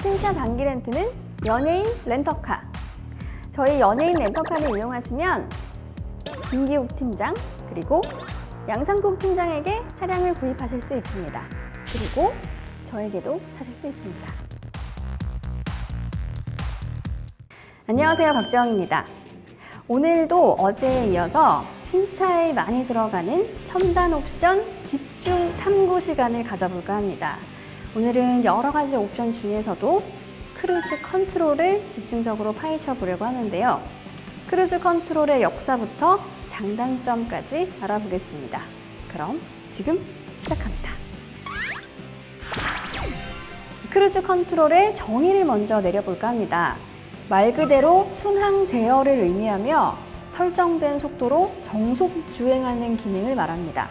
신차 단기 렌트는 연예인 렌터카. 저희 연예인 렌터카를 이용하시면 김기욱 팀장 그리고 양상국 팀장에게 차량을 구입하실 수 있습니다. 그리고 저에게도 사실 수 있습니다. 안녕하세요, 박지영입니다. 오늘도 어제에 이어서 신차에 많이 들어가는 첨단 옵션 집중 탐구 시간을 가져볼까 합니다. 오늘은 여러 가지 옵션 중에서도 크루즈 컨트롤을 집중적으로 파헤쳐 보려고 하는데요. 크루즈 컨트롤의 역사부터 장단점까지 알아보겠습니다. 그럼 지금 시작합니다. 크루즈 컨트롤의 정의를 먼저 내려볼까 합니다. 말 그대로 순항 제어를 의미하며 설정된 속도로 정속 주행하는 기능을 말합니다.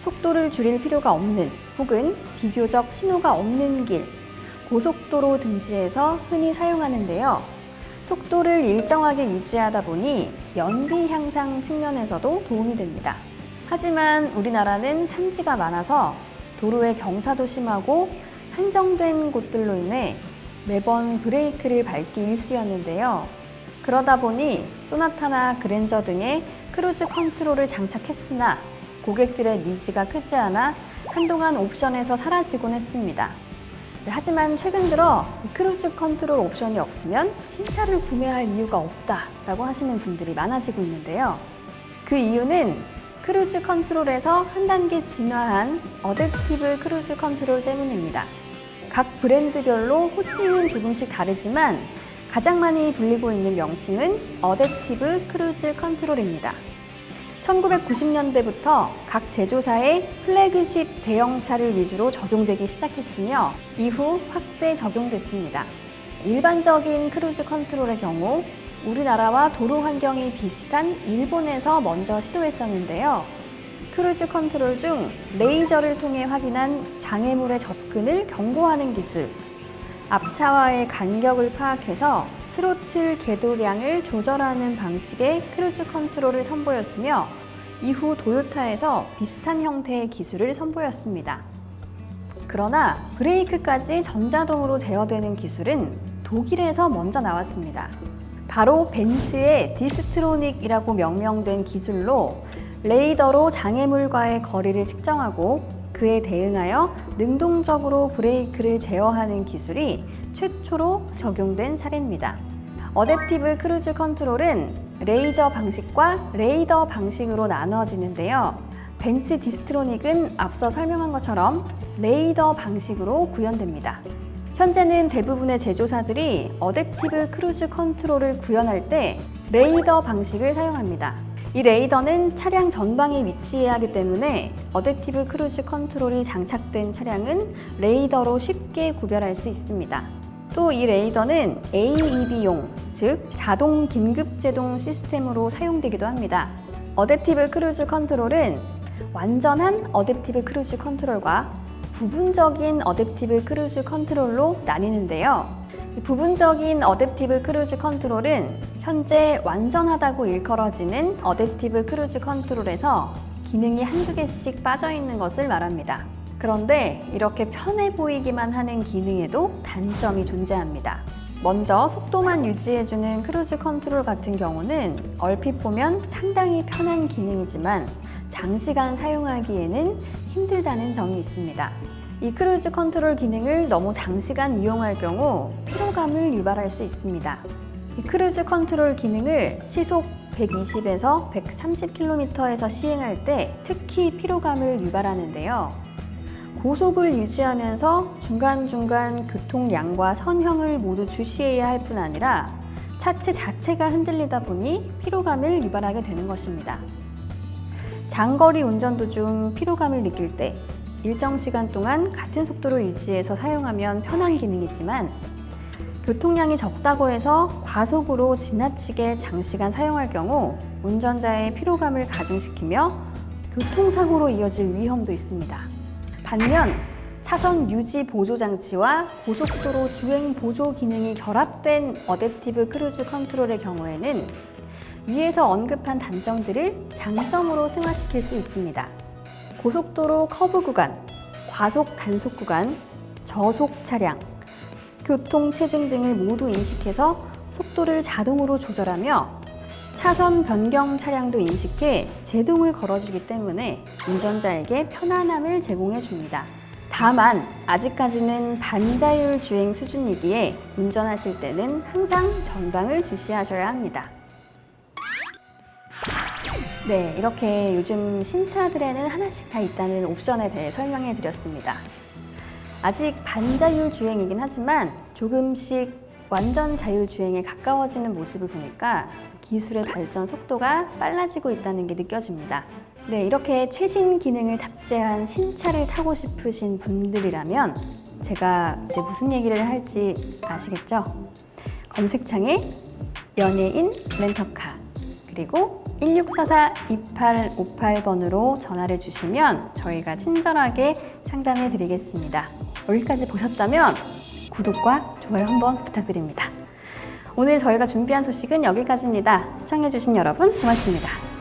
속도를 줄일 필요가 없는 혹은 비교적 신호가 없는 길, 고속도로 등지에서 흔히 사용하는데요. 속도를 일정하게 유지하다 보니 연비 향상 측면에서도 도움이 됩니다. 하지만 우리나라는 산지가 많아서 도로의 경사도 심하고 한정된 곳들로 인해 매번 브레이크를 밟기 일쑤였는데요. 그러다 보니 소나타나 그랜저 등의 크루즈 컨트롤을 장착했으나 고객들의 니즈가 크지 않아 한동안 옵션에서 사라지곤 했습니다. 하지만 최근 들어 크루즈 컨트롤 옵션이 없으면 신차를 구매할 이유가 없다라고 하시는 분들이 많아지고 있는데요. 그 이유는 크루즈 컨트롤에서 한 단계 진화한 어댑티브 크루즈 컨트롤 때문입니다. 각 브랜드별로 호칭은 조금씩 다르지만 가장 많이 불리고 있는 명칭은 어댑티브 크루즈 컨트롤입니다. 1990년대부터 각 제조사의 플래그십 대형차를 위주로 적용되기 시작했으며 이후 확대 적용됐습니다. 일반적인 크루즈 컨트롤의 경우 우리나라와 도로 환경이 비슷한 일본에서 먼저 시도했었는데요. 크루즈 컨트롤 중 레이저를 통해 확인한 장애물의 접근을 경고하는 기술, 앞차와의 간격을 파악해서 스로틀 궤도량을 조절하는 방식의 크루즈 컨트롤을 선보였으며 이후 도요타에서 비슷한 형태의 기술을 선보였습니다. 그러나 브레이크까지 전자동으로 제어되는 기술은 독일에서 먼저 나왔습니다. 바로 벤츠의 디스트로닉이라고 명명된 기술로 레이더로 장애물과의 거리를 측정하고 그에 대응하여 능동적으로 브레이크를 제어하는 기술이 최초로 적용된 사례입니다. 어댑티브 크루즈 컨트롤은 레이저 방식과 레이더 방식으로 나누어지는데요. 벤츠 디스트로닉은 앞서 설명한 것처럼 레이더 방식으로 구현됩니다. 현재는 대부분의 제조사들이 어댑티브 크루즈 컨트롤을 구현할 때 레이더 방식을 사용합니다. 이 레이더는 차량 전방에 위치해야 하기 때문에 어댑티브 크루즈 컨트롤이 장착된 차량은 레이더로 쉽게 구별할 수 있습니다. 또 이 레이더는 AEB용, 즉 자동 긴급 제동 시스템으로 사용되기도 합니다. 어댑티브 크루즈 컨트롤은 완전한 어댑티브 크루즈 컨트롤과 부분적인 어댑티브 크루즈 컨트롤로 나뉘는데요. 부분적인 어댑티브 크루즈 컨트롤은 현재 완전하다고 일컬어지는 어댑티브 크루즈 컨트롤에서 기능이 한두 개씩 빠져 있는 것을 말합니다. 그런데 이렇게 편해 보이기만 하는 기능에도 단점이 존재합니다. 먼저 속도만 유지해주는 크루즈 컨트롤 같은 경우는 얼핏 보면 상당히 편한 기능이지만 장시간 사용하기에는 힘들다는 점이 있습니다. 이 크루즈 컨트롤 기능을 너무 장시간 이용할 경우 피로감을 유발할 수 있습니다. 이 크루즈 컨트롤 기능을 시속 120에서 130km에서 시행할 때 특히 피로감을 유발하는데요. 고속을 유지하면서 중간중간 교통량과 선형을 모두 주시해야 할 뿐 아니라 차체 자체가 흔들리다 보니 피로감을 유발하게 되는 것입니다. 장거리 운전 도중 피로감을 느낄 때 일정 시간 동안 같은 속도로 유지해서 사용하면 편한 기능이지만 교통량이 적다고 해서 과속으로 지나치게 장시간 사용할 경우 운전자의 피로감을 가중시키며 교통사고로 이어질 위험도 있습니다. 반면 차선 유지 보조 장치와 고속도로 주행 보조 기능이 결합된 어댑티브 크루즈 컨트롤의 경우에는 위에서 언급한 단점들을 장점으로 승화시킬 수 있습니다. 고속도로 커브 구간, 과속 단속 구간, 저속 차량, 교통 체증 등을 모두 인식해서 속도를 자동으로 조절하며 차선 변경 차량도 인식해 제동을 걸어주기 때문에 운전자에게 편안함을 제공해 줍니다. 다만 아직까지는 반자율 주행 수준이기에 운전하실 때는 항상 전방을 주시하셔야 합니다. 네, 이렇게 요즘 신차들에는 하나씩 다 있다는 옵션에 대해 설명해 드렸습니다. 아직 반자율 주행이긴 하지만 조금씩 완전 자율 주행에 가까워지는 모습을 보니까 기술의 발전 속도가 빨라지고 있다는 게 느껴집니다. 네, 이렇게 최신 기능을 탑재한 신차를 타고 싶으신 분들이라면 제가 이제 무슨 얘기를 할지 아시겠죠? 검색창에 연예인 렌터카 그리고 1644-2858번으로 전화를 주시면 저희가 친절하게 상담해 드리겠습니다. 여기까지 보셨다면 구독과 좋아요 한번 부탁드립니다. 오늘 저희가 준비한 소식은 여기까지입니다. 시청해주신 여러분 고맙습니다.